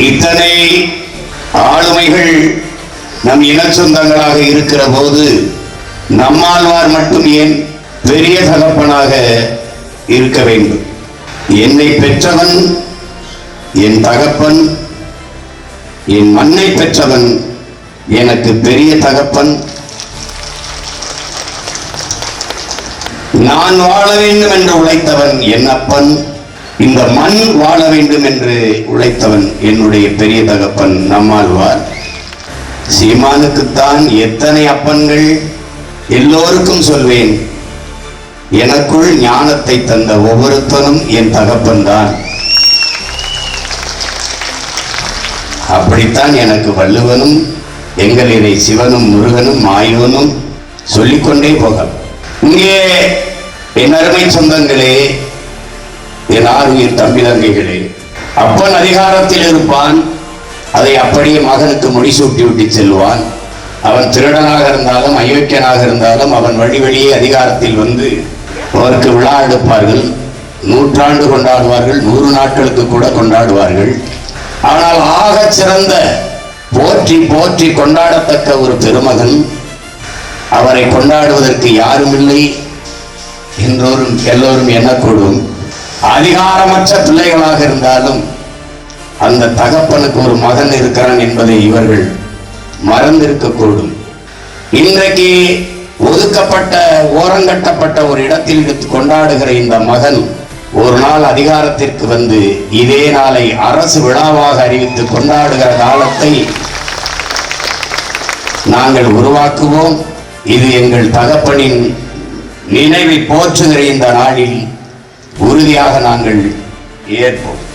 இத்தனை ஆளுமைகள் நம் இன சொந்தங்களாக இருக்கிற போது நம்மாழ்வார் மட்டும் ஏன் பெரிய தகப்பனாக இருக்க வேண்டும்? என்னை பெற்றவன் என் தகப்பன், என் மண்ணை பெற்றவன் எனக்கு பெரிய தகப்பன். நான் வாழ வேண்டும் என்று உழைத்தவன் என் அப்பன், இந்த மண் வாழ வேண்டும் என்று உழைத்தவன் என்னுடைய பெரிய தகப்பன் நம்மாழ்வார். சீமானுக்குத்தான் எத்தனை அப்பன்கள், எல்லோருக்கும் சொல்வேன், எனக்குள் ஞானத்தை தந்த ஒவ்வொருத்தனும் என் தகப்பன் தான். அப்படித்தான் எனக்கு வள்ளுவனும் எங்களினை சிவனும் முருகனும் மாயோனும் சொல்லிக்கொண்டே போகலாம். இங்கே என் அருமை சொந்தங்களே, என் ஆறுயிர் தம்பி தங்கைகளே, அப்பன் அதிகாரத்தில் இருப்பான், அதை அப்படியே மகனுக்கு முடிசூட்டி விட்டு செல்வான். அவன் திருடனாக இருந்தாலும் அயோக்கியனாக இருந்தாலும் அவன் வழி வழியே அதிகாரத்தில் வந்து அவருக்கு விழா எடுப்பார்கள், 100 ஆண்டு கொண்டாடுவார்கள், 100 நாட்களுக்கு கூட கொண்டாடுவார்கள். ஆனால் ஆக சிறந்த போற்றி போற்றி கொண்டாடத்தக்க ஒரு பெருமகன், அவரை கொண்டாடுவதற்கு யாரும் இல்லை என்றோரும் எல்லோரும் எண்ணக்கூடும். அதிகாரமற்ற பிள்ளைகளாக இருந்தாலும் அந்த தகப்பனுக்கு ஒரு மகன் இருக்கிறான் என்பதை இவர்கள் மறந்திருக்கக்கூடும். இன்றைக்கு ஒதுக்கப்பட்ட ஓரங்கட்டப்பட்ட ஒரு இடத்தில் எடுத்து கொண்டாடுகிற இந்த மகன் ஒரு நாள் அதிகாரத்திற்கு வந்து இதே நாளை அரசு விழாவாக அறிவித்து கொண்டாடுகிற காலத்தை நாங்கள் உருவாக்குவோம். இது எங்கள் தகப்பனின் நினைவை போற்றுகிற இந்த நாளில் உறுதியாக நாங்கள் ஏற்போம்.